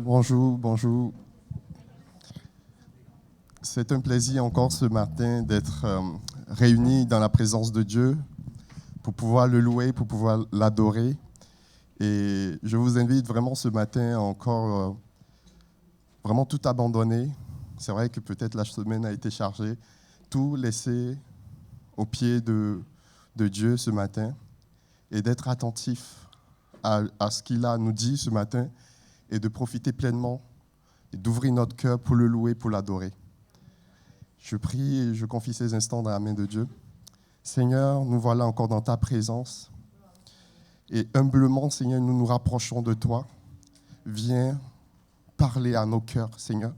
Bonjour, bonjour. C'est un plaisir encore ce matin d'être réunis dans la présence de Dieu pour pouvoir le louer, pour pouvoir l'adorer. Et je vous invite vraiment ce matin encore vraiment tout abandonner. C'est vrai que peut-être la semaine a été chargée. Tout laisser aux pieds de Dieu ce matin et d'être attentif à ce qu'il a à nous dire ce matin et de profiter pleinement et d'ouvrir notre cœur pour le louer, pour l'adorer. Je prie et je confie ces instants dans la main de Dieu. Seigneur, nous voilà encore dans ta présence. Et humblement, Seigneur, nous nous rapprochons de toi. Viens parler à nos cœurs, Seigneur.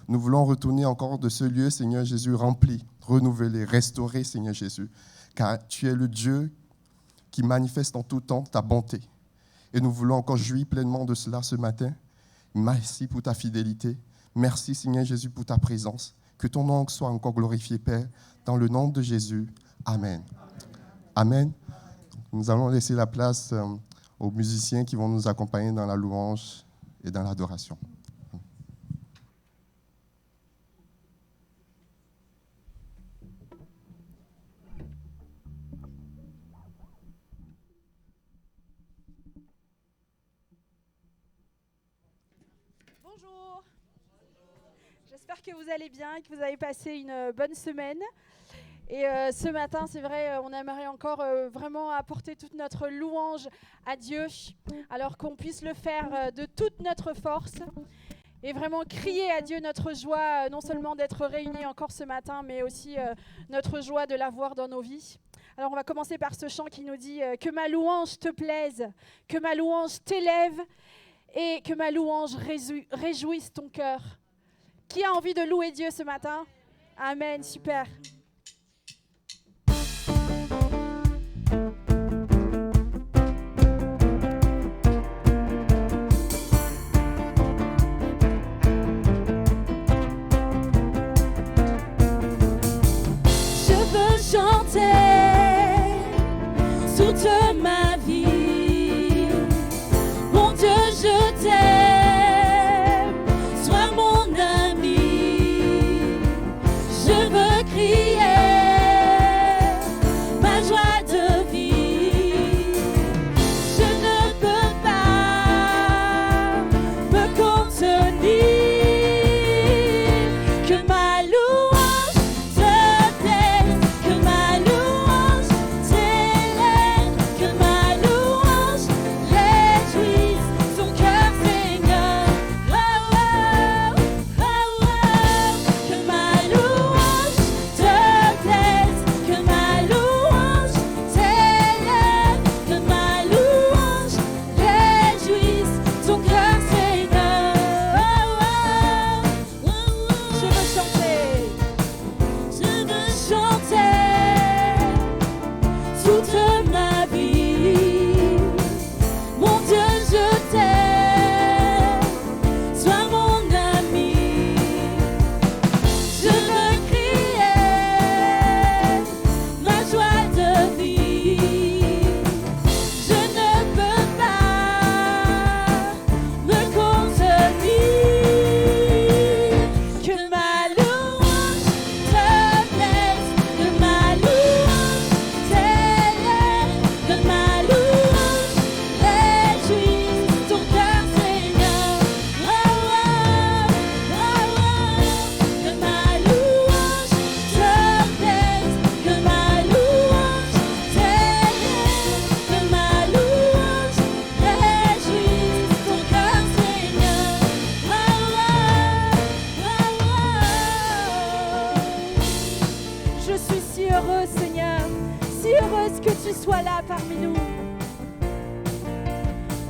Nous voulons retourner encore de ce lieu, Seigneur Jésus, rempli, renouvelé, restauré, Seigneur Jésus. Car tu es le Dieu qui manifeste en tout temps ta bonté. Et nous voulons encore jouir pleinement de cela ce matin. Merci pour ta fidélité. Merci, Seigneur Jésus, pour ta présence. Que ton nom soit encore glorifié, Père, dans le nom de Jésus. Amen. Amen. Nous allons laisser la place aux musiciens qui vont nous accompagner dans la louange et dans l'adoration. Bonjour. J'espère que vous allez bien, que vous avez passé une bonne semaine. Et ce matin, c'est vrai, on aimerait encore vraiment apporter toute notre louange à Dieu, alors qu'on puisse le faire de toute notre force et vraiment crier à Dieu notre joie, non seulement d'être réunis encore ce matin, mais aussi notre joie de l'avoir dans nos vies. Alors on va commencer par ce chant qui nous dit « Que ma louange te plaise, que ma louange t'élève et que ma louange réjouisse ton cœur. » Qui a envie de louer Dieu ce matin? Amen, super. Chanter toute ma vie, mon Dieu, je t'aime, sois mon ami, je veux crier ma joie de vie, je ne peux pas me contenir, que ma louange te plaise.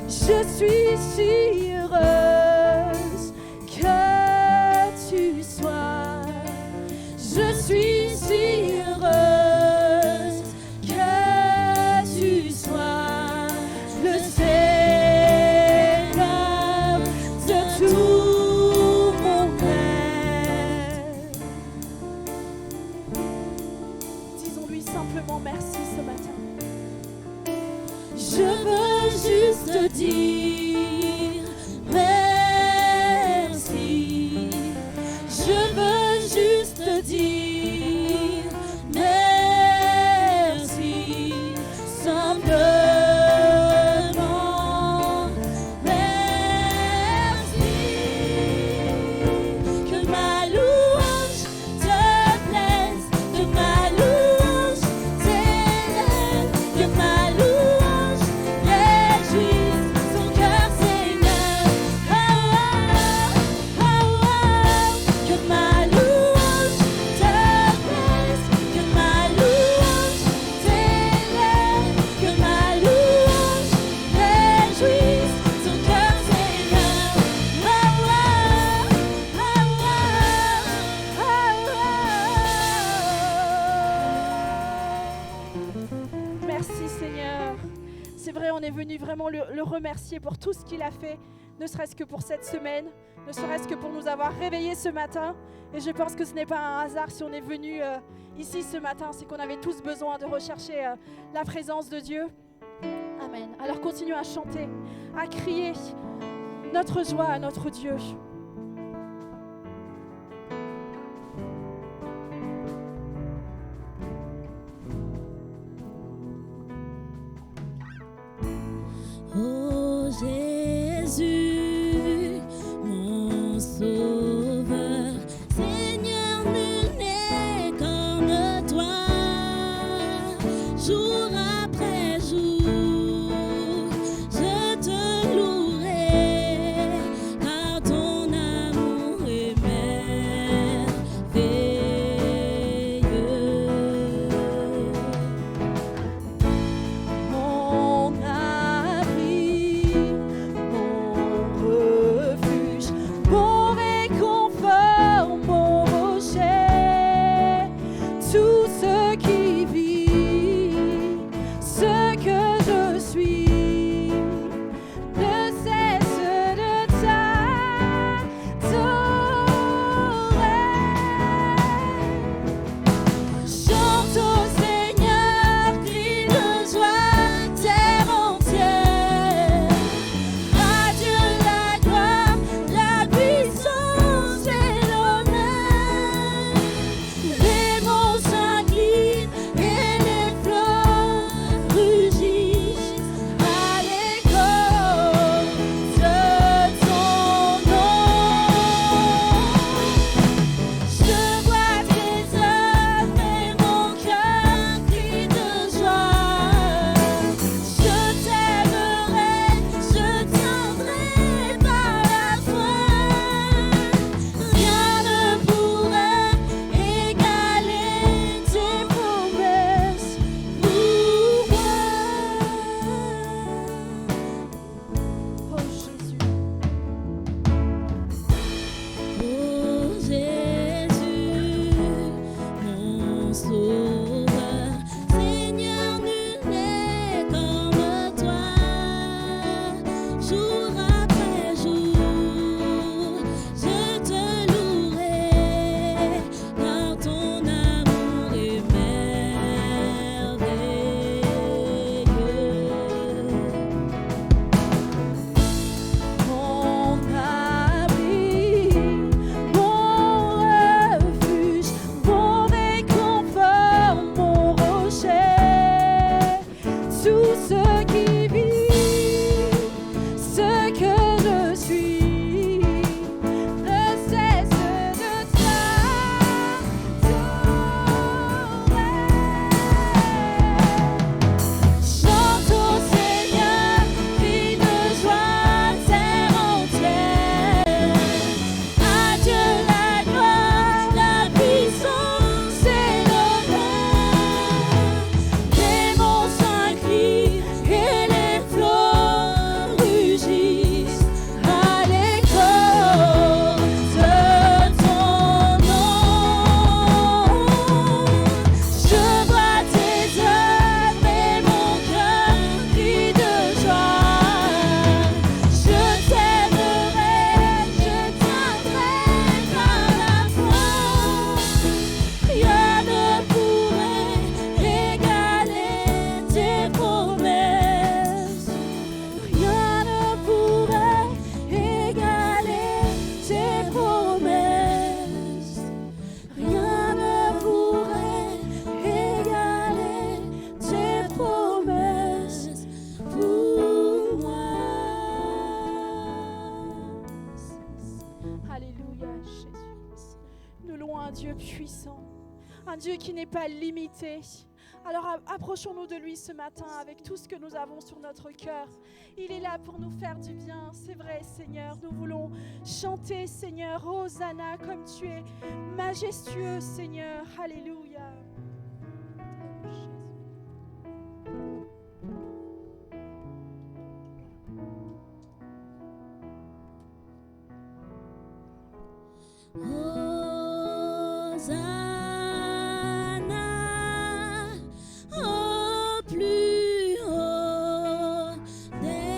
Je suis si heureuse que tu sois. Je suis si heureuse que tu sois le Seigneur de tout mon être. Disons-lui simplement merci ce matin. Je veux juste dire merci. vraiment le remercier pour tout ce qu'il a fait, ne serait-ce que pour cette semaine, ne serait-ce que pour nous avoir réveillés ce matin. Et je pense que ce n'est pas un hasard si on est venu ici ce matin, c'est qu'on avait tous besoin de rechercher la présence de Dieu. Amen. Alors continuons à chanter, à crier notre joie à notre Dieu. Oh Jésus, mon sauveur, Seigneur, nul n'est comme toi. Jour après jour, je te louerai, car ton amour est merveilleux. Mon abri, mon refuge, mon réconfort, mon rocher, tout ce qui vit, ce que je suis, ne cesse de t'adorer. Chante au Seigneur, crie de joie, terre entière. À Dieu la gloire, la puissance et l'honneur. Les monts s'inclinent et les flots rugissent à l'écho de ton nom. Je vois tes œuvres et mon cœur crie de joie. Je t'aimerai, je tiendrai par la foi. Rien ne pourrait égaler tes promesses pour moi. Oh Jésus. Oh Jésus, mon sauveur, Seigneur, nul n'est comme toi. Jour après jour, je te louerai, car ton amour est merveilleux. Mon abri, mon refuge, mon réconfort, mon rocher, tout ce qui vit, ce que je suis, ne cesse de t'adorer. Chante au Seigneur, crie de joie, terre entière. À Dieu la gloire, la puissance et l'honneur. Les monts s'inclinent et les flots rugissent à l'écho de ton nom. Je vois tes œuvres et mon cœur crie de joie. Je t'aimerai, je tiendrai par la foi. Rien ne pourrait égaler tes promesses. Rien ne pourrait égaler tes promesses. Rien ne pourrait égaler tes promesses pour moi. Alléluia, Jésus. Nous louons un Dieu puissant, un Dieu qui n'est pas limité. Alors approchons-nous de lui ce matin avec tout ce que nous avons sur notre cœur. Il est là pour nous faire du bien, c'est vrai Seigneur. Nous voulons chanter Seigneur, Hosanna, comme tu es majestueux Seigneur. Alléluia. Oh, Jésus. Hosanna au plus haut des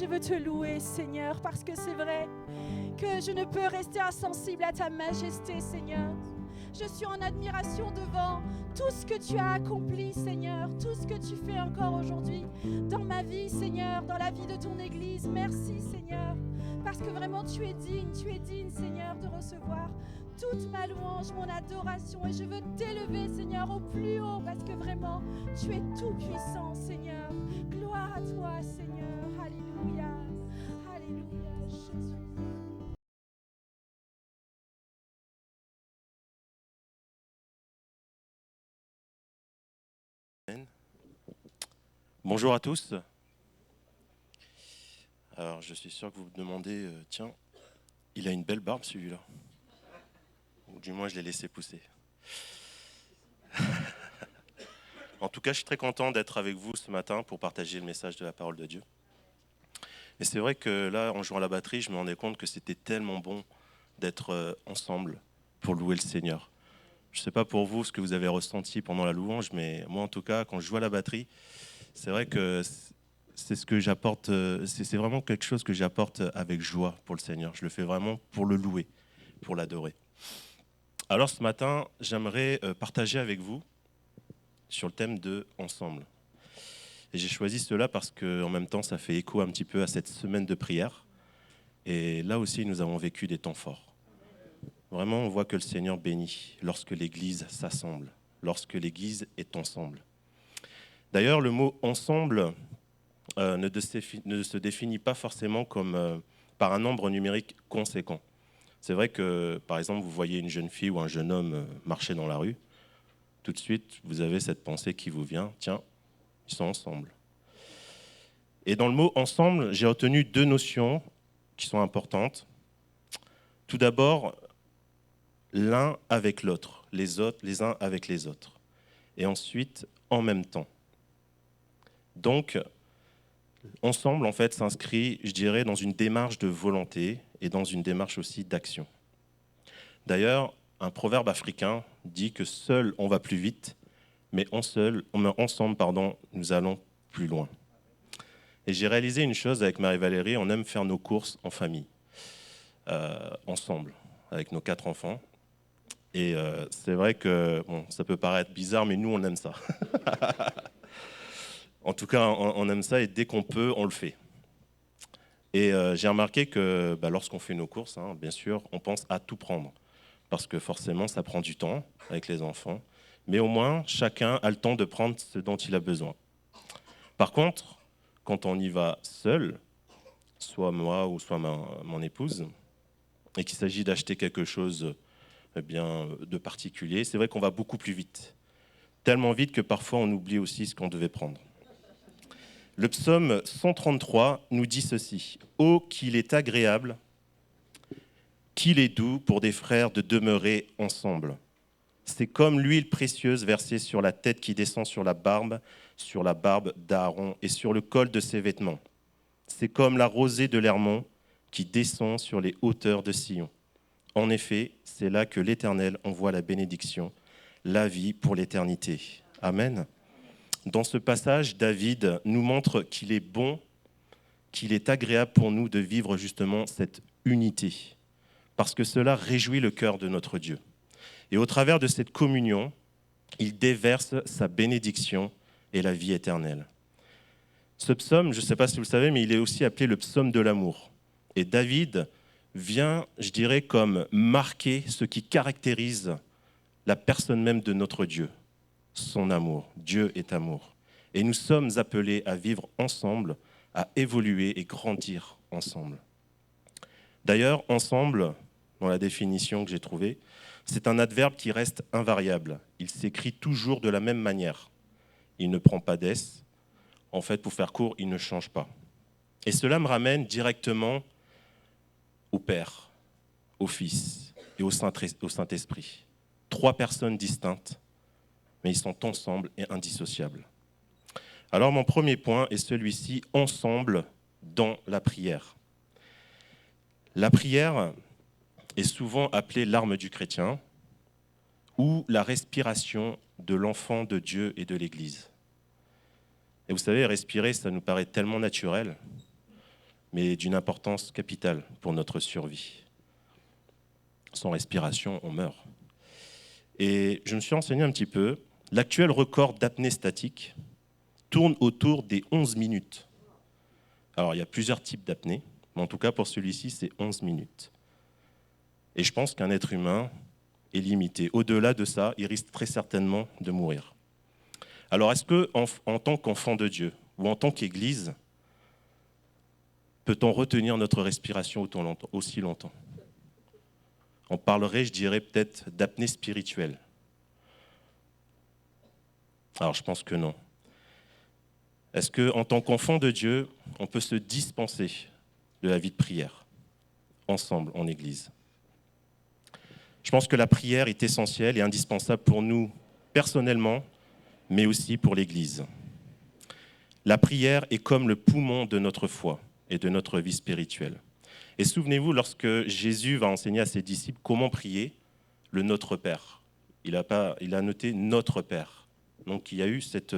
je veux te louer, Seigneur, parce que c'est vrai que je ne peux rester insensible à ta majesté, Seigneur. Je suis en admiration devant tout ce que tu as accompli, Seigneur, tout ce que tu fais encore aujourd'hui dans ma vie, Seigneur, dans la vie de ton Église. Merci, Seigneur, parce que vraiment tu es digne, Seigneur, de recevoir toute ma louange, mon adoration. Et je veux t'élever, Seigneur, au plus haut, parce que vraiment tu es tout puissant, Seigneur. Gloire à toi, Seigneur. Alléluia. Alléluia, Jésus. Bonjour à tous. Alors, je suis sûr que vous vous demandez, tiens, il a une belle barbe celui-là. Ou du moins, je l'ai laissé pousser. En tout cas, je suis très content d'être avec vous ce matin pour partager le message de la parole de Dieu. Et c'est vrai que là, en jouant à la batterie, je me rendais compte que c'était tellement bon d'être ensemble pour louer le Seigneur. Je ne sais pas pour vous ce que vous avez ressenti pendant la louange, mais moi, en tout cas, quand je joue à la batterie, c'est vrai que c'est ce que j'apporte, c'est vraiment quelque chose que j'apporte avec joie pour le Seigneur. Je le fais vraiment pour le louer, pour l'adorer. Alors ce matin, j'aimerais partager avec vous sur le thème de Ensemble. Et j'ai choisi cela parce qu'en même temps, ça fait écho un petit peu à cette semaine de prière. Et là aussi, nous avons vécu des temps forts. Vraiment, on voit que le Seigneur bénit lorsque l'Église s'assemble, lorsque l'Église est ensemble. D'ailleurs, le mot « ensemble » ne se définit pas forcément comme par un nombre numérique conséquent. C'est vrai que, par exemple, vous voyez une jeune fille ou un jeune homme marcher dans la rue, tout de suite, vous avez cette pensée qui vous vient, tiens, ils sont ensemble. Et dans le mot « ensemble », j'ai retenu deux notions qui sont importantes. Tout d'abord, l'un avec l'autre, les uns avec les autres. Et ensuite, en même temps. Donc, ensemble, en fait, s'inscrit, je dirais, dans une démarche de volonté et dans une démarche aussi d'action. D'ailleurs, un proverbe africain dit que seul on va plus vite, mais ensemble, nous allons plus loin. Et j'ai réalisé une chose avec Marie-Valérie, on aime faire nos courses en famille, ensemble, avec nos 4 enfants. Et c'est vrai que ça peut paraître bizarre, mais nous, on aime ça. En tout cas, on aime ça et dès qu'on peut, on le fait. Et j'ai remarqué que lorsqu'on fait nos courses, bien sûr, on pense à tout prendre. Parce que forcément, ça prend du temps avec les enfants. Mais au moins, chacun a le temps de prendre ce dont il a besoin. Par contre, quand on y va seul, soit moi ou soit mon épouse, et qu'il s'agit d'acheter quelque chose de particulier, c'est vrai qu'on va beaucoup plus vite. Tellement vite que parfois, on oublie aussi ce qu'on devait prendre. Le psaume 133 nous dit ceci. « Oh, qu'il est agréable, qu'il est doux pour des frères de demeurer ensemble. C'est comme l'huile précieuse versée sur la tête qui descend sur la barbe d'Aaron et sur le col de ses vêtements. C'est comme la rosée de l'Hermon qui descend sur les hauteurs de Sion. En effet, c'est là que l'Éternel envoie la bénédiction, la vie pour l'éternité. » Amen. Dans ce passage, David nous montre qu'il est bon, qu'il est agréable pour nous de vivre justement cette unité, parce que cela réjouit le cœur de notre Dieu. Et au travers de cette communion, il déverse sa bénédiction et la vie éternelle. Ce psaume, je ne sais pas si vous le savez, mais il est aussi appelé le psaume de l'amour. Et David vient, je dirais, comme marquer ce qui caractérise la personne même de notre Dieu. Son amour. Dieu est amour. Et nous sommes appelés à vivre ensemble, à évoluer et grandir ensemble. D'ailleurs, ensemble, dans la définition que j'ai trouvée, c'est un adverbe qui reste invariable. Il s'écrit toujours de la même manière. Il ne prend pas d'ess. En fait, pour faire court, il ne change pas. Et cela me ramène directement au Père, au Fils et au Saint-Esprit. 3 personnes distinctes, mais ils sont ensemble et indissociables. Alors mon premier point est celui-ci, ensemble dans la prière. La prière est souvent appelée l'arme du chrétien ou la respiration de l'enfant de Dieu et de l'Église. Et vous savez, respirer, ça nous paraît tellement naturel. mais d'une importance capitale pour notre survie. Sans respiration, on meurt. Et je me suis renseigné un petit peu. L'actuel record d'apnée statique tourne autour des 11 minutes. Alors, il y a plusieurs types d'apnée, mais en tout cas, pour celui-ci, c'est 11 minutes. Et je pense qu'un être humain est limité. Au-delà de ça, il risque très certainement de mourir. Alors, est-ce qu'en tant qu'enfant de Dieu ou en tant qu'Église, peut-on retenir notre respiration aussi longtemps ? On parlerait, je dirais, peut-être d'apnée spirituelle. Alors, je pense que non. Est-ce qu'en tant qu'enfant de Dieu, on peut se dispenser de la vie de prière, ensemble, en Église ? Je pense que la prière est essentielle et indispensable pour nous, personnellement, mais aussi pour l'Église. La prière est comme le poumon de notre foi et de notre vie spirituelle. Et souvenez-vous, lorsque Jésus va enseigner à ses disciples comment prier, le Notre Père. Il a noté Notre Père. Donc il y a eu cette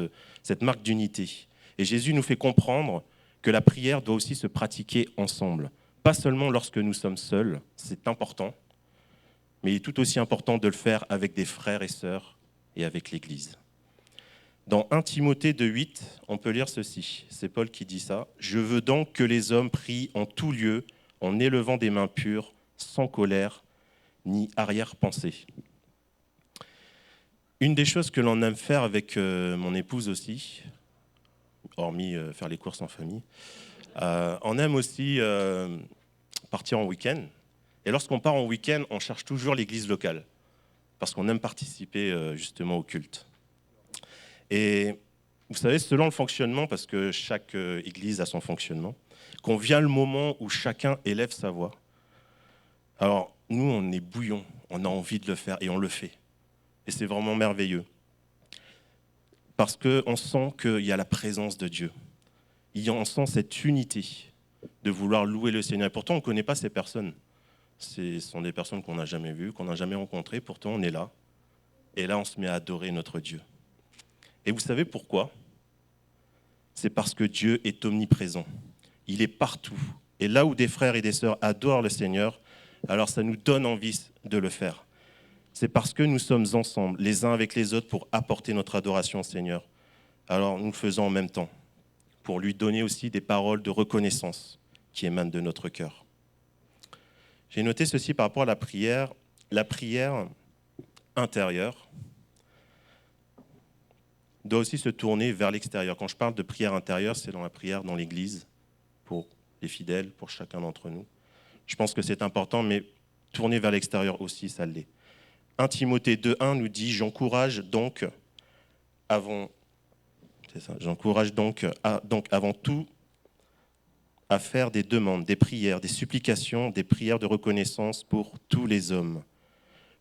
marque d'unité. Et Jésus nous fait comprendre que la prière doit aussi se pratiquer ensemble. Pas seulement lorsque nous sommes seuls, c'est important, mais il est tout aussi important de le faire avec des frères et sœurs et avec l'Église. Dans 1 Timothée 2,8, on peut lire ceci. C'est Paul qui dit ça. « Je veux donc que les hommes prient en tout lieu, en élevant des mains pures, sans colère, ni arrière-pensée. » Une des choses que l'on aime faire avec mon épouse aussi, hormis faire les courses en famille, on aime aussi partir en week-end. Et lorsqu'on part en week-end, on cherche toujours l'église locale, parce qu'on aime participer justement au culte. Et vous savez, selon le fonctionnement, parce que chaque église a son fonctionnement, qu'on vient le moment où chacun élève sa voix. Alors, nous, on est bouillon, on a envie de le faire et on le fait. Et c'est vraiment merveilleux. Parce qu'on sent qu'il y a la présence de Dieu. On sent cette unité de vouloir louer le Seigneur. Et pourtant, on ne connaît pas ces personnes. Ce sont des personnes qu'on n'a jamais vues, qu'on n'a jamais rencontrées. Pourtant, on est là. Et là, on se met à adorer notre Dieu. Et vous savez pourquoi ? C'est parce que Dieu est omniprésent. Il est partout. Et là où des frères et des sœurs adorent le Seigneur, alors ça nous donne envie de le faire. C'est parce que nous sommes ensemble, les uns avec les autres, pour apporter notre adoration au Seigneur. Alors nous le faisons en même temps, pour lui donner aussi des paroles de reconnaissance qui émanent de notre cœur. J'ai noté ceci par rapport à la prière intérieure doit aussi se tourner vers l'extérieur. Quand je parle de prière intérieure, c'est dans la prière dans l'Église, pour les fidèles, pour chacun d'entre nous. Je pense que c'est important, mais tourner vers l'extérieur aussi, ça l'est. 1 Timothée 2,1 nous dit « J'encourage donc avant tout à faire des demandes, des prières, des supplications, des prières de reconnaissance pour tous les hommes. »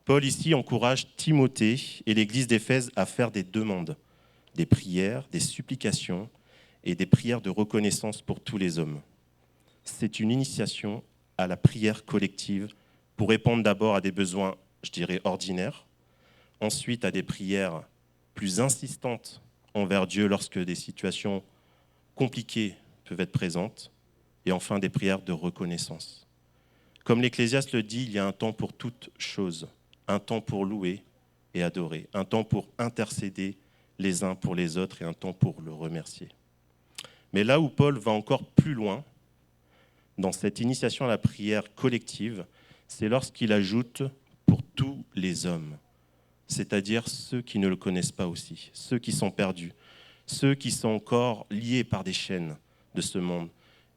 Paul ici encourage Timothée et l'église d'Éphèse à faire des demandes, des prières, des supplications et des prières de reconnaissance pour tous les hommes. C'est une initiation à la prière collective pour répondre d'abord à des besoins, je dirais, ordinaires, ensuite à des prières plus insistantes envers Dieu lorsque des situations compliquées peuvent être présentes, et enfin des prières de reconnaissance. Comme l'Ecclésiaste le dit, il y a un temps pour toutes choses, un temps pour louer et adorer, un temps pour intercéder les uns pour les autres et un temps pour le remercier. Mais là où Paul va encore plus loin, dans cette initiation à la prière collective, c'est lorsqu'il ajoute « pour tous les hommes », c'est-à-dire ceux qui ne le connaissent pas aussi, ceux qui sont perdus, ceux qui sont encore liés par des chaînes de ce monde.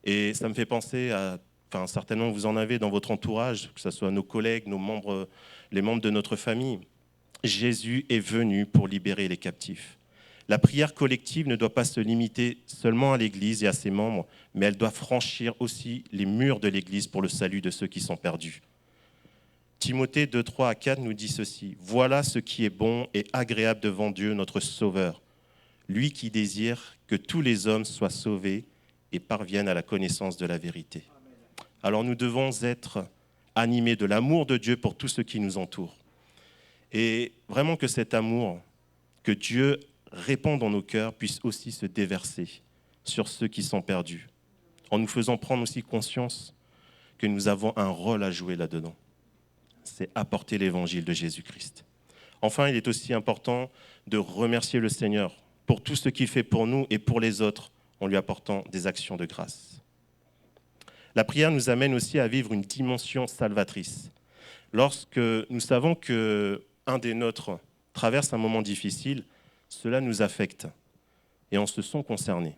Et ça me fait penser à, certainement vous en avez dans votre entourage, que ce soit nos collègues, les membres de notre famille. Jésus est venu pour libérer les captifs. La prière collective ne doit pas se limiter seulement à l'Église et à ses membres, mais elle doit franchir aussi les murs de l'Église pour le salut de ceux qui sont perdus. Timothée 2, 3 à 4 nous dit ceci. « Voilà ce qui est bon et agréable devant Dieu, notre Sauveur, lui qui désire que tous les hommes soient sauvés et parviennent à la connaissance de la vérité. » Alors nous devons être animés de l'amour de Dieu pour tous ceux qui nous entourent. Et vraiment que cet amour que Dieu répand dans nos cœurs puisse aussi se déverser sur ceux qui sont perdus. en nous faisant prendre aussi conscience que nous avons un rôle à jouer là-dedans. C'est apporter l'évangile de Jésus-Christ. Enfin, il est aussi important de remercier le Seigneur pour tout ce qu'il fait pour nous et pour les autres en lui apportant des actions de grâce. La prière nous amène aussi à vivre une dimension salvatrice. Lorsque nous savons qu'un des nôtres traverse un moment difficile, cela nous affecte et on se sent concernés.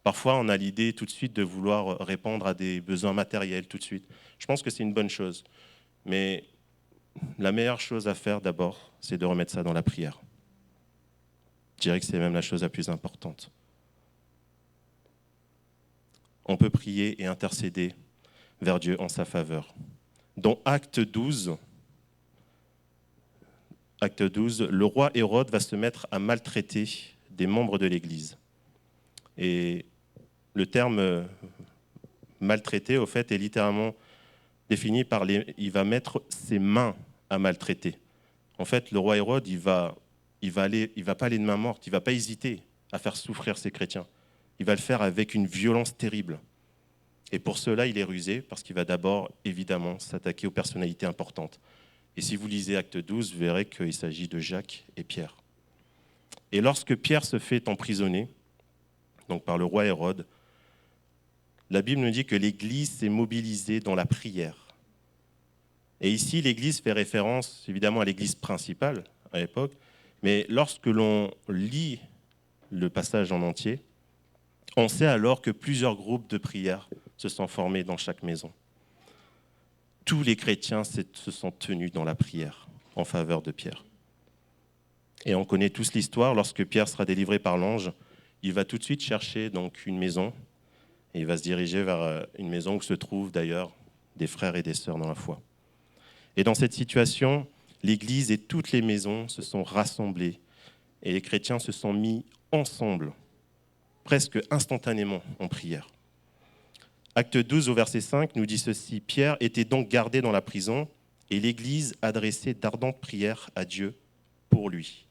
Parfois, on a l'idée tout de suite de vouloir répondre à des besoins matériels tout de suite. Je pense que c'est une bonne chose. Mais la meilleure chose à faire d'abord, c'est de remettre ça dans la prière. Je dirais que c'est même la chose la plus importante. On peut prier et intercéder vers Dieu en sa faveur. Dans Acte 12, le roi Hérode va se mettre à maltraiter des membres de l'Église. Et le terme maltraiter, au fait, est littéralement défini par il va mettre ses mains à maltraiter. En fait, le roi Hérode, il va pas aller de main morte, il va pas hésiter à faire souffrir ces chrétiens. Il va le faire avec une violence terrible. Et pour cela, il est rusé, parce qu'il va d'abord, évidemment, s'attaquer aux personnalités importantes. Et si vous lisez Acte 12, vous verrez qu'il s'agit de Jacques et Pierre. Et lorsque Pierre se fait emprisonner, donc par le roi Hérode, la Bible nous dit que l'Église s'est mobilisée dans la prière. Et ici, l'Église fait référence évidemment à l'Église principale à l'époque, mais lorsque l'on lit le passage en entier, on sait alors que plusieurs groupes de prière se sont formés dans chaque maison. Tous les chrétiens se sont tenus dans la prière en faveur de Pierre. Et on connaît tous l'histoire, lorsque Pierre sera délivré par l'ange, il va tout de suite chercher donc une maison, et il va se diriger vers une maison où se trouvent d'ailleurs des frères et des sœurs dans la foi. Et dans cette situation, l'Église et toutes les maisons se sont rassemblées, et les chrétiens se sont mis ensemble, presque instantanément en prière. Acte 12 au verset 5 nous dit ceci: Pierre était donc gardé dans la prison, et l'Église adressait d'ardentes prières à Dieu pour lui.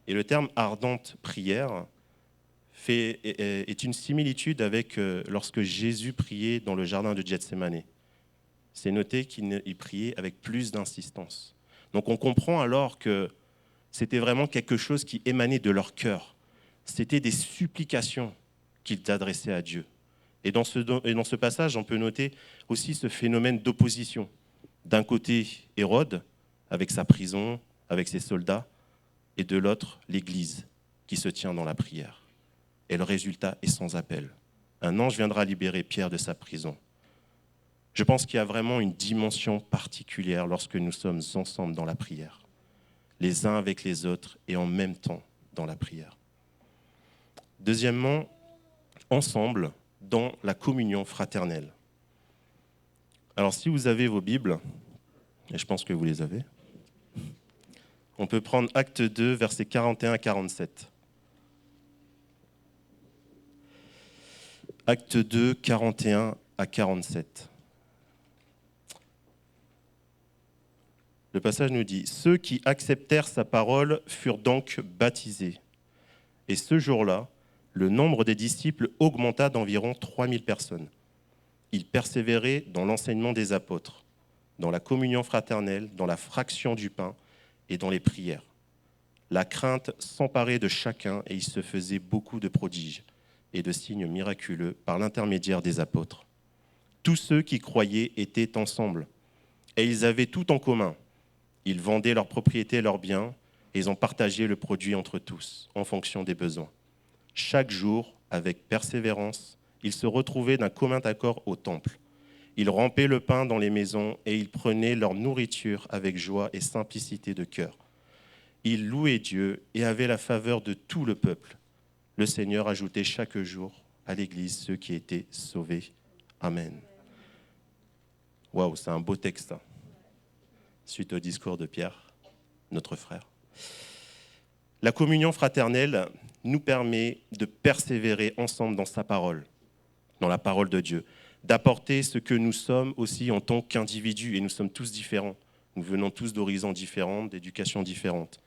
Et le terme ardente prière est une similitude avec lorsque Jésus priait dans le jardin de Gethsémani. C'est noté qu'il priait avec plus d'insistance. Donc on comprend alors que c'était vraiment quelque chose qui émanait de leur cœur. C'était des supplications qu'ils adressaient à Dieu. Et dans ce passage, on peut noter aussi ce phénomène d'opposition. D'un côté, Hérode, avec sa prison, avec ses soldats, et de l'autre, l'Église, qui se tient dans la prière. Et le résultat est sans appel. Un ange viendra libérer Pierre de sa prison. Je pense qu'il y a vraiment une dimension particulière lorsque nous sommes ensemble dans la prière, les uns avec les autres et en même temps dans la prière. Deuxièmement, ensemble dans la communion fraternelle. Alors si vous avez vos Bibles, et je pense que vous les avez, on peut prendre Acte 2, versets 41 à 47. Acte 2, 41 à 47. Le passage nous dit « Ceux qui acceptèrent sa parole furent donc baptisés. Et ce jour-là, le nombre des disciples augmenta d'environ 3000 personnes. Ils persévéraient dans l'enseignement des apôtres, dans la communion fraternelle, dans la fraction du pain et dans les prières. La crainte s'emparait de chacun et il se faisait beaucoup de prodiges et de signes miraculeux par l'intermédiaire des apôtres. Tous ceux qui croyaient étaient ensemble et ils avaient tout en commun. Ils vendaient leurs propriétés et leurs biens et ils ont partagé le produit entre tous en fonction des besoins. Chaque jour, avec persévérance, ils se retrouvaient d'un commun accord au temple. Ils rampaient le pain dans les maisons et ils prenaient leur nourriture avec joie et simplicité de cœur. Ils louaient Dieu et avaient la faveur de tout le peuple. Le Seigneur ajoutait chaque jour à l'Église ceux qui étaient sauvés. Amen. Waouh, c'est un beau texte. Suite au discours de Pierre, notre frère. La communion fraternelle nous permet de persévérer ensemble dans sa parole, dans la parole de Dieu, d'apporter ce que nous sommes aussi en tant qu'individus, et nous sommes tous différents. Nous venons tous d'horizons différents, d'éducations différentes.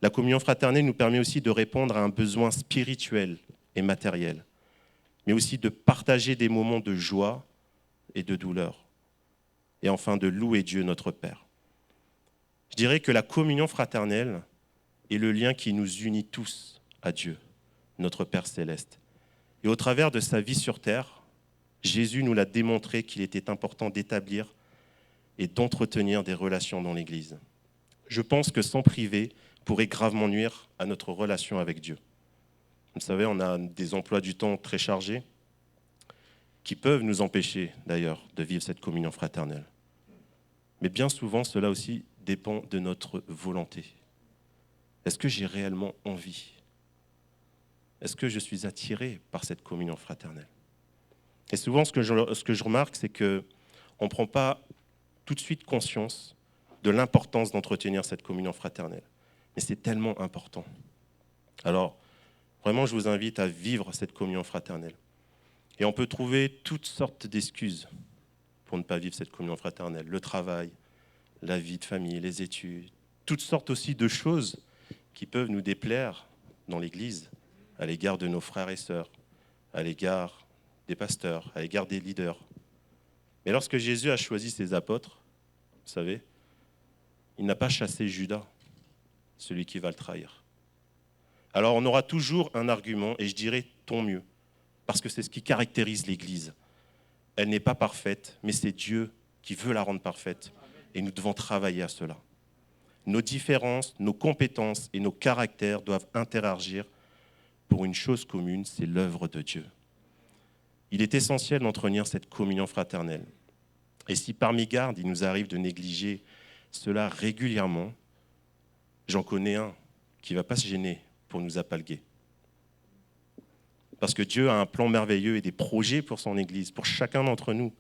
La communion fraternelle nous permet aussi de répondre à un besoin spirituel et matériel. mais aussi de partager des moments de joie et de douleur. Et enfin, de louer Dieu, notre Père. Je dirais que la communion fraternelle est le lien qui nous unit tous à Dieu, notre Père céleste. Et au travers de sa vie sur terre, Jésus nous l'a démontré qu'il était important d'établir et d'entretenir des relations dans l'Église. Je pense que s'en priver pourrait gravement nuire à notre relation avec Dieu. Vous savez, on a des emplois du temps très chargés qui peuvent nous empêcher d'ailleurs de vivre cette communion fraternelle. Mais bien souvent, cela aussi dépend de notre volonté. Est-ce que j'ai réellement envie ? Est-ce que je suis attiré par cette communion fraternelle ? Et souvent, ce que je remarque, c'est qu'on ne prend pas tout de suite conscience de l'importance d'entretenir cette communion fraternelle. Mais c'est tellement important. Alors, vraiment, je vous invite à vivre cette communion fraternelle. Et on peut trouver toutes sortes d'excuses pour ne pas vivre cette communion fraternelle. Le travail, la vie de famille, les études, toutes sortes aussi de choses qui peuvent nous déplaire dans l'Église, à l'égard de nos frères et sœurs, à l'égard des pasteurs, à l'égard des leaders. Mais lorsque Jésus a choisi ses apôtres, vous savez, il n'a pas chassé Judas, celui qui va le trahir. Alors on aura toujours un argument, et je dirais tant mieux, parce que c'est ce qui caractérise l'Église. Elle n'est pas parfaite, mais c'est Dieu qui veut la rendre parfaite, et nous devons travailler à cela. Nos différences, nos compétences et nos caractères doivent interagir pour une chose commune, c'est l'œuvre de Dieu. Il est essentiel d'entretenir cette communion fraternelle. Et si par mégarde, il nous arrive de négliger cela régulièrement, j'en connais un qui ne va pas se gêner pour nous appalguer. Parce que Dieu a un plan merveilleux et des projets pour son Église, pour chacun d'entre nous.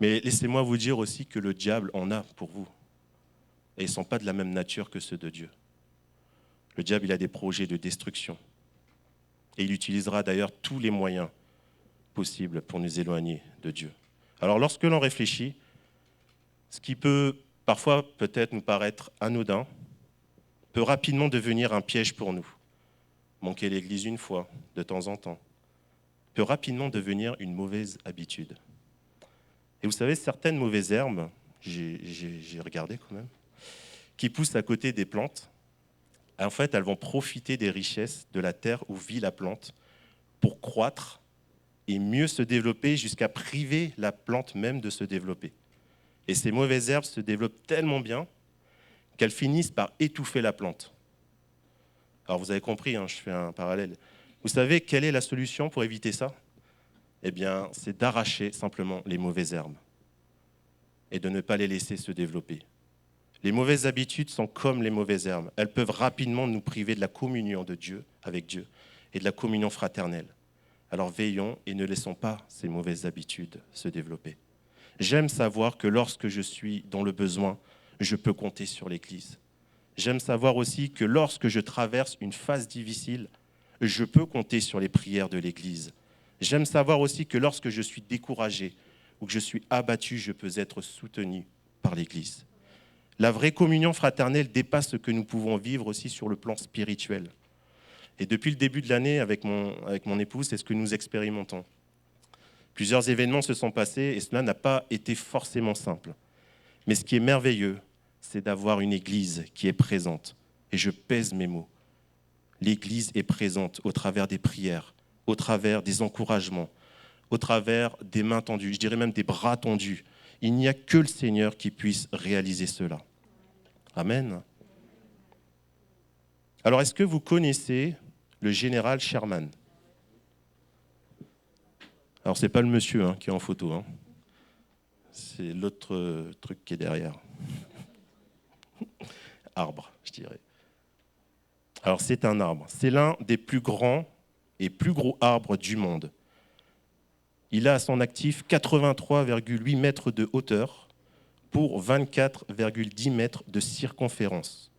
Mais laissez-moi vous dire aussi que le diable en a pour vous. Et ils ne sont pas de la même nature que ceux de Dieu. Le diable, il a des projets de destruction. Et il utilisera d'ailleurs tous les moyens possibles pour nous éloigner de Dieu. Alors lorsque l'on réfléchit, ce qui peut parfois peut-être nous paraître anodin, peut rapidement devenir un piège pour nous. Manquer l'église une fois, de temps en temps, peut rapidement devenir une mauvaise habitude. Et vous savez, certaines mauvaises herbes, j'ai regardé quand même, qui poussent à côté des plantes, en fait, elles vont profiter des richesses de la terre où vit la plante pour croître et mieux se développer jusqu'à priver la plante même de se développer. Et ces mauvaises herbes se développent tellement bien qu'elles finissent par étouffer la plante. Alors vous avez compris, je fais un parallèle. Vous savez quelle est la solution pour éviter ça ? Eh bien, c'est d'arracher simplement les mauvaises herbes et de ne pas les laisser se développer. Les mauvaises habitudes sont comme les mauvaises herbes. Elles peuvent rapidement nous priver de la communion de Dieu, avec Dieu, et de la communion fraternelle. Alors veillons et ne laissons pas ces mauvaises habitudes se développer. J'aime savoir que lorsque je suis dans le besoin, je peux compter sur l'Église. J'aime savoir aussi que lorsque je traverse une phase difficile, je peux compter sur les prières de l'Église. J'aime savoir aussi que lorsque je suis découragé ou que je suis abattu, je peux être soutenu par l'Église. La vraie communion fraternelle dépasse ce que nous pouvons vivre aussi sur le plan spirituel. Et depuis le début de l'année, avec mon épouse, c'est ce que nous expérimentons. Plusieurs événements se sont passés et cela n'a pas été forcément simple. Mais ce qui est merveilleux, c'est d'avoir une Église qui est présente. Et je pèse mes mots. L'Église est présente au travers des prières, au travers des encouragements, au travers des mains tendues, je dirais même des bras tendus. Il n'y a que le Seigneur qui puisse réaliser cela. Amen. Alors, est-ce que vous connaissez le général Sherman ? Alors, ce n'est pas le monsieur qui est en photo. C'est l'autre truc qui est derrière. Arbre, je dirais. Alors, c'est un arbre. C'est l'un des plus grands et plus gros arbres du monde. Il a à son actif 83,8 mètres de hauteur pour 24,10 mètres de circonférence.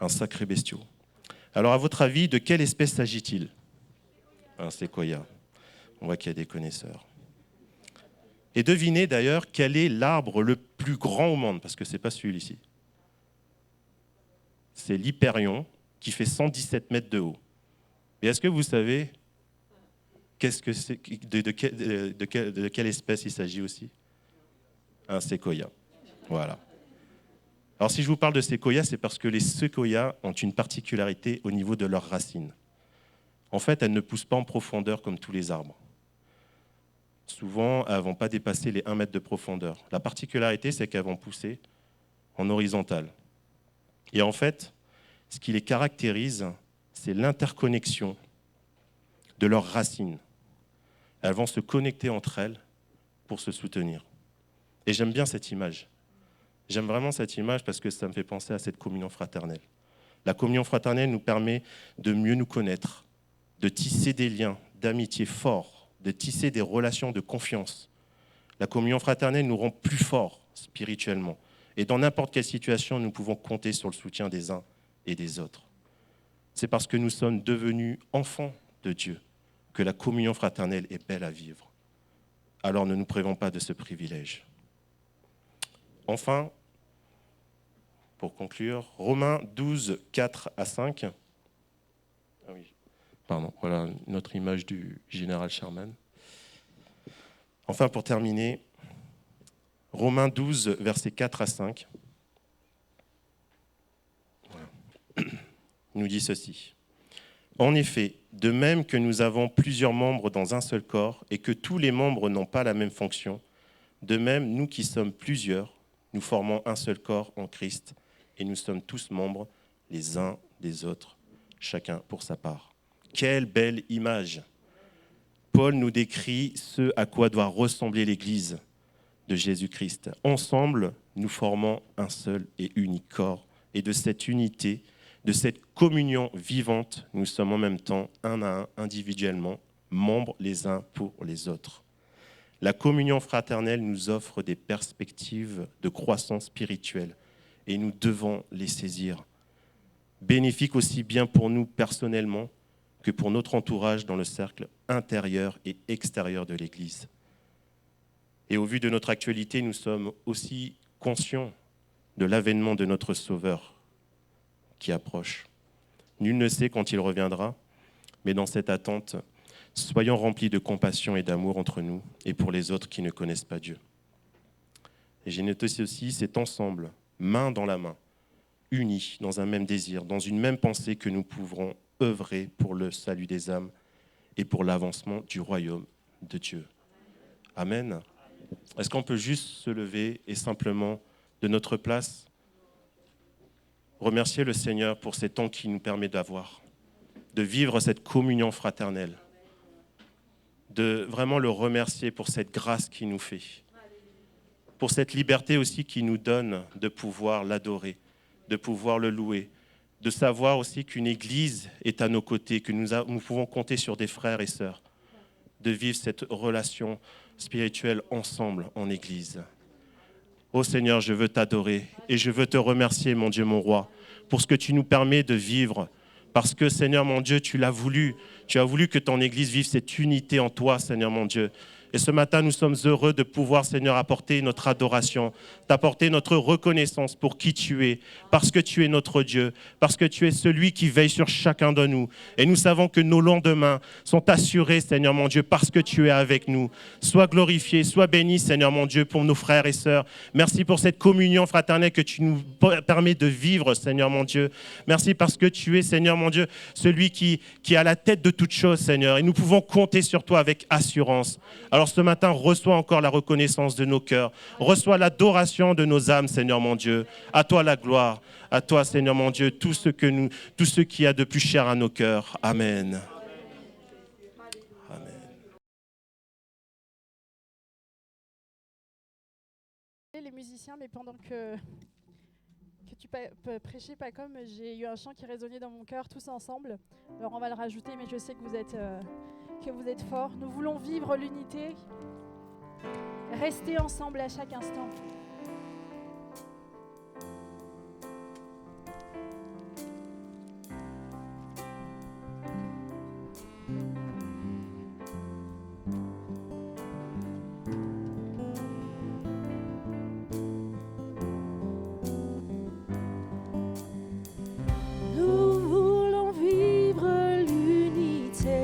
Un sacré bestiau. Alors, à votre avis, de quelle espèce s'agit-il ? Un séquoia. On voit qu'il y a des connaisseurs. Et devinez d'ailleurs quel est l'arbre le plus grand au monde, parce que ce n'est pas celui-ci. C'est l'Hyperion, qui fait 117 mètres de haut. Et est-ce que vous savez Qu'est-ce que c'est, de quelle espèce il s'agit aussi? Un séquoia. Voilà. Alors si je vous parle de séquoia, c'est parce que les séquoias ont une particularité au niveau de leurs racines. En fait, elles ne poussent pas en profondeur comme tous les arbres. Souvent, elles ne vont pas dépasser les 1 mètre de profondeur. La particularité, c'est qu'elles vont pousser en horizontale. Et en fait, ce qui les caractérise, c'est l'interconnexion de leurs racines. Elles vont se connecter entre elles pour se soutenir. Et j'aime bien cette image. J'aime vraiment cette image parce que ça me fait penser à cette communion fraternelle. La communion fraternelle nous permet de mieux nous connaître, de tisser des liens d'amitié forts, de tisser des relations de confiance. La communion fraternelle nous rend plus forts spirituellement. Et dans n'importe quelle situation, nous pouvons compter sur le soutien des uns et des autres. C'est parce que nous sommes devenus enfants de Dieu que la communion fraternelle est belle à vivre. Alors ne nous privons pas de ce privilège. Enfin, pour conclure, Romains 12, 4 à 5. Ah oui, pardon, voilà notre image du général Sherman. Enfin, pour terminer, Romains 12, versets 4 à 5. Voilà. Nous dit ceci. En effet, de même que nous avons plusieurs membres dans un seul corps et que tous les membres n'ont pas la même fonction, de même, nous qui sommes plusieurs, nous formons un seul corps en Christ et nous sommes tous membres les uns des autres, chacun pour sa part. Quelle belle image! Paul nous décrit ce à quoi doit ressembler l'Église de Jésus-Christ. Ensemble, nous formons un seul et unique corps. Et de cette unité, de cette communion vivante, nous sommes en même temps, un à un, individuellement, membres les uns pour les autres. La communion fraternelle nous offre des perspectives de croissance spirituelle et nous devons les saisir. Bénéfiques aussi bien pour nous personnellement que pour notre entourage dans le cercle intérieur et extérieur de l'Église. Et au vu de notre actualité, nous sommes aussi conscients de l'avènement de notre Sauveur qui approche. Nul ne sait quand il reviendra, mais dans cette attente, soyons remplis de compassion et d'amour entre nous et pour les autres qui ne connaissent pas Dieu. Et j'ai noté aussi, c'est ensemble, main dans la main, unis dans un même désir, dans une même pensée que nous pourrons œuvrer pour le salut des âmes et pour l'avancement du royaume de Dieu. Amen. Est-ce qu'on peut juste se lever et simplement, de notre place, remercier le Seigneur pour ces temps qu'il nous permet d'avoir, de vivre cette communion fraternelle, de vraiment le remercier pour cette grâce qu'il nous fait, pour cette liberté aussi qu'il nous donne de pouvoir l'adorer, de pouvoir le louer, de savoir aussi qu'une église est à nos côtés, que nous pouvons compter sur des frères et sœurs, de vivre cette relation spirituelle ensemble en église. Ô Seigneur, je veux t'adorer et je veux te remercier, mon Dieu, mon roi, pour ce que tu nous permets de vivre. Parce que, Seigneur, mon Dieu, tu l'as voulu. Tu as voulu que ton Église vive cette unité en toi, Seigneur, mon Dieu. Et ce matin, nous sommes heureux de pouvoir, Seigneur, apporter notre adoration, t'apporter notre reconnaissance pour qui tu es, parce que tu es notre Dieu, parce que tu es celui qui veille sur chacun de nous. Et nous savons que nos lendemains sont assurés, Seigneur, mon Dieu, parce que tu es avec nous. Sois glorifié, sois béni, Seigneur, mon Dieu, pour nos frères et sœurs. Merci pour cette communion fraternelle que tu nous permets de vivre, Seigneur, mon Dieu. Merci parce que tu es, Seigneur, mon Dieu, celui qui est à la tête de toutes choses, Seigneur. Et nous pouvons compter sur toi avec assurance. Alors ce matin, reçois encore la reconnaissance de nos cœurs. Reçois l'adoration de nos âmes, Seigneur mon Dieu. À toi la gloire. À toi, Seigneur mon Dieu, tout ce qu'il y a de plus cher à nos cœurs. Amen. Amen. Les musiciens, mais pendant que tu prêchais pas comme, j'ai eu un chant qui résonnait dans mon cœur, tous ensemble. Alors on va le rajouter, mais je sais que vous êtes forts. Nous voulons vivre l'unité, rester ensemble à chaque instant. Nous voulons vivre l'unité,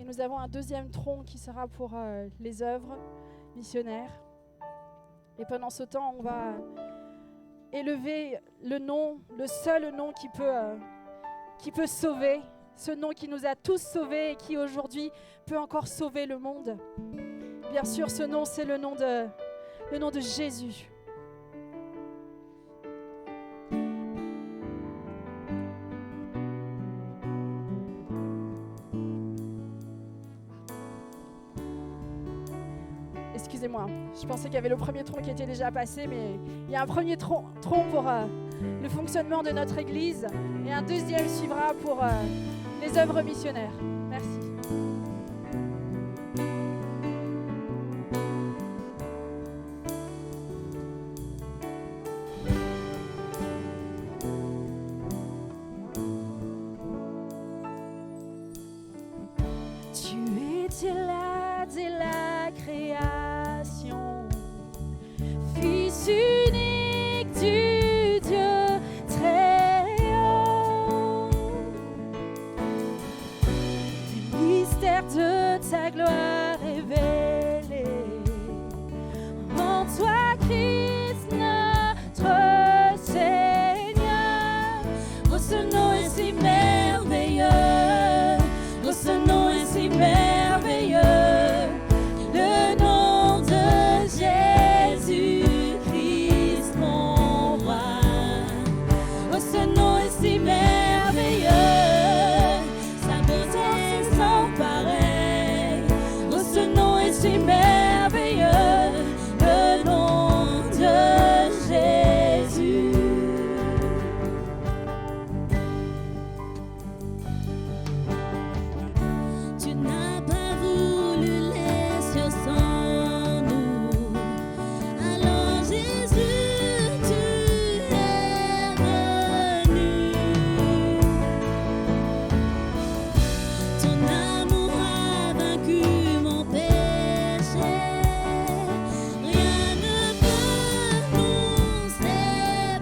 nous avons un deuxième tronc qui sera pour les œuvres missionnaires. Et pendant ce temps, on va élever le nom, le seul nom qui peut sauver, ce nom qui nous a tous sauvés et qui aujourd'hui peut encore sauver le monde. Bien sûr, ce nom, c'est le nom de Jésus. Excusez-moi, je pensais qu'il y avait le premier tronc qui était déjà passé, mais il y a un premier tronc pour le fonctionnement de notre Église et un deuxième suivra pour les œuvres missionnaires. Merci. Tu étais là dès la création, Fils unique du Dieu très haut. Les mystères de ta gloire révélés en toi, Christ, notre Seigneur. Oh, ce nom est si merveilleux. Oh, ce nom est si merveilleux, le nom de Jésus-Christ, mon roi. Oh, ce nom est si merveilleux, sa beauté est sans pareil. Oh, ce nom est si merveilleux, le nom de Jésus. Tu n'as pas voulu laisser sans nous. Alors Jésus, tu es venu. Ton amour a vaincu mon péché. Rien ne peut nous séparer.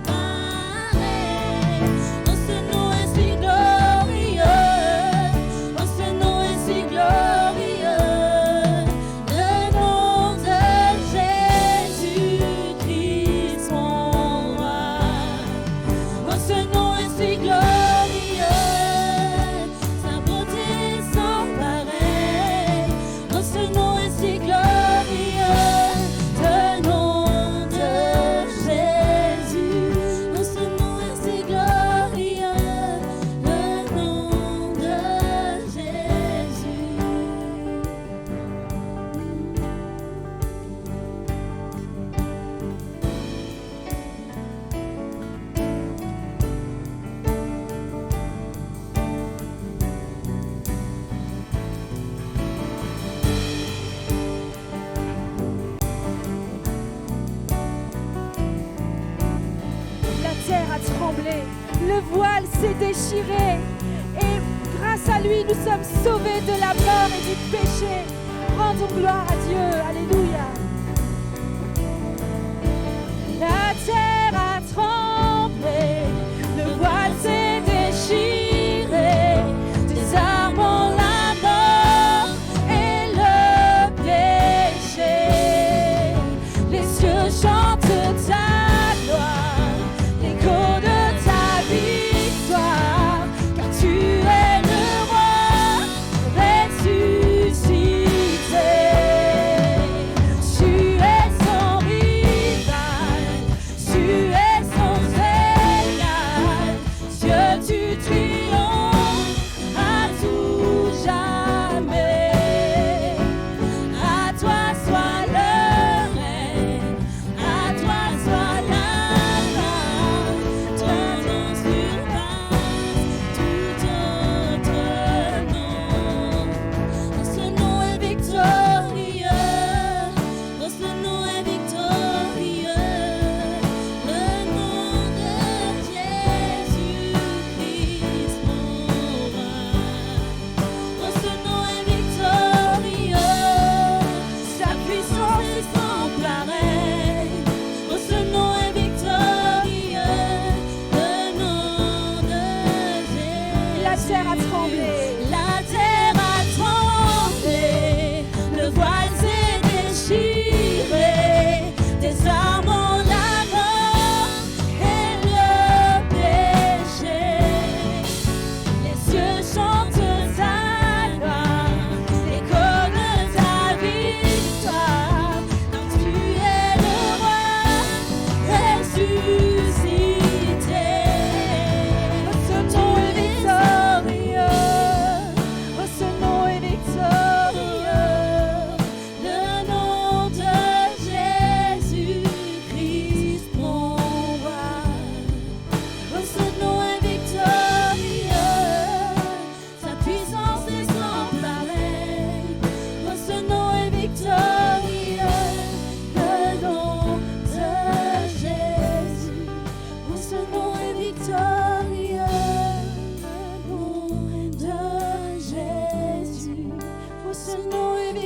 Oh, ce nom est si glorieux. Oh, ce nom est si glorieux, le nom de Jésus-Christ, mon roi. Oh, ce nom est si glorieux, sa beauté sans pareil. Oh, ce nom est si glorieux, le nom de Jésus. Oh, ce nom est si glorieux, le nom de Jésus. La terre a tremblé, le voile s'est déchiré et grâce à lui nous sommes sauvés de la mort et du péché. Rendons gloire à Dieu, alléluia. La terre a tremblé, le voile s'est déchiré, désarmant la mort et le péché. Les cieux chantent ta gloire, l'écho de ta victoire, car tu es le roi ressuscité. Tu es sans rival, tu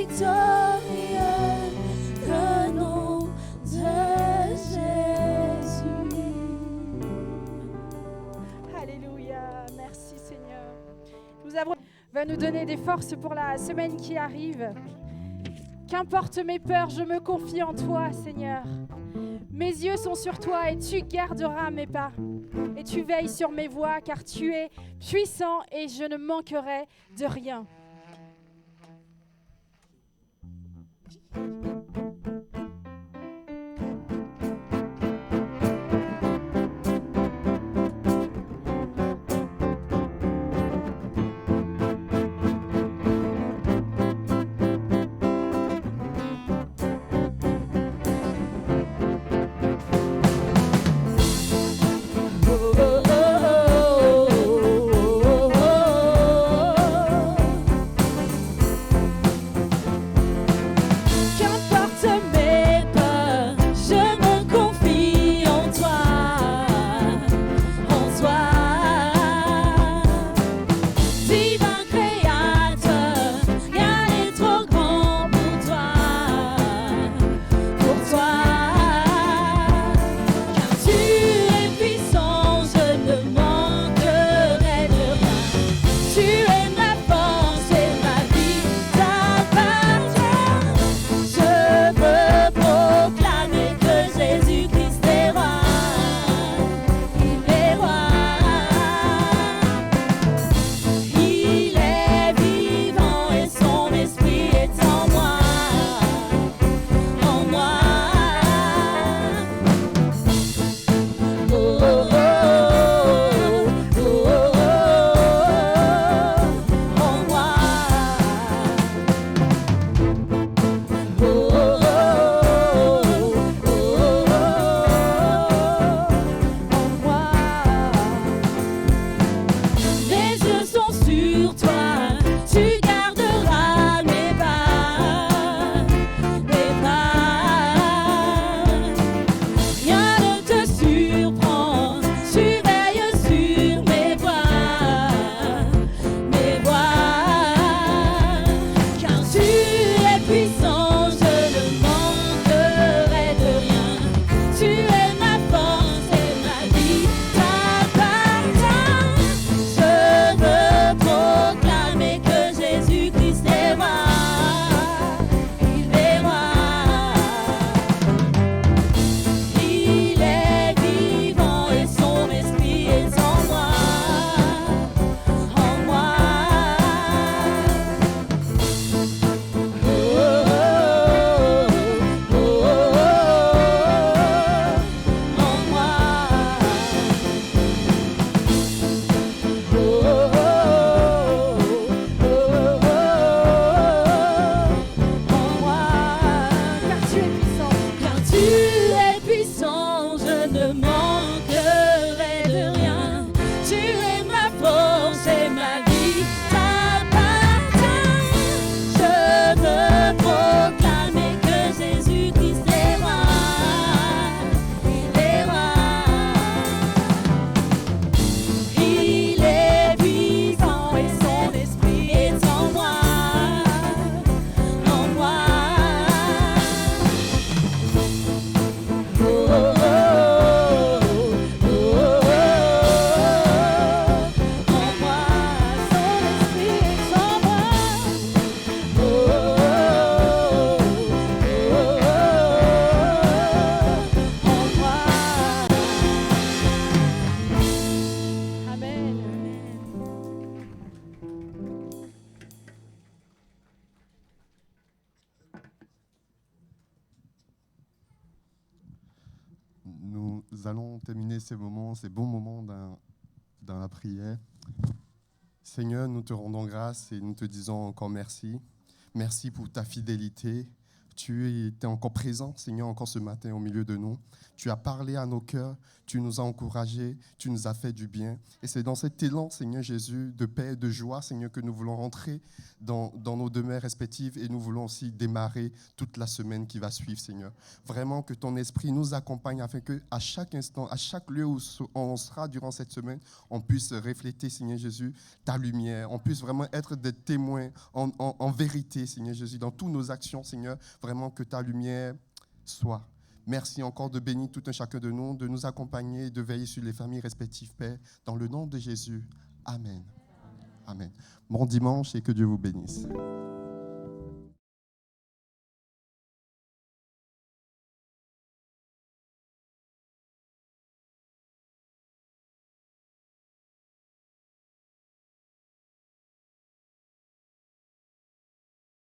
victorieux, le nom de Jésus. Alléluia, merci Seigneur. Va nous donner des forces pour la semaine qui arrive. Qu'importe mes peurs, je me confie en toi, Seigneur. Mes yeux sont sur toi et tu garderas mes pas. Et tu veilles sur mes voies car tu es puissant et je ne manquerai de rien. Nous allons terminer ces moments, ces bons moments dans la prière. Seigneur, nous te rendons grâce et nous te disons encore merci. Merci pour ta fidélité, tu étais encore présent, Seigneur, encore ce matin au milieu de nous. Tu as parlé à nos cœurs, tu nous as encouragés, tu nous as fait du bien. Et c'est dans cet élan, Seigneur Jésus, de paix et de joie, Seigneur, que nous voulons rentrer dans nos demeures respectives et nous voulons aussi démarrer toute la semaine qui va suivre, Seigneur. Vraiment que ton esprit nous accompagne afin qu'à chaque instant, à chaque lieu où on sera durant cette semaine, on puisse refléter, Seigneur Jésus, ta lumière. On puisse vraiment être des témoins en vérité, Seigneur Jésus, dans toutes nos actions, Seigneur. Vraiment que ta lumière soit. Merci encore de bénir tout un chacun de nous accompagner et de veiller sur les familles respectives, Père. Dans le nom de Jésus. Amen. Amen. Bon dimanche et que Dieu vous bénisse.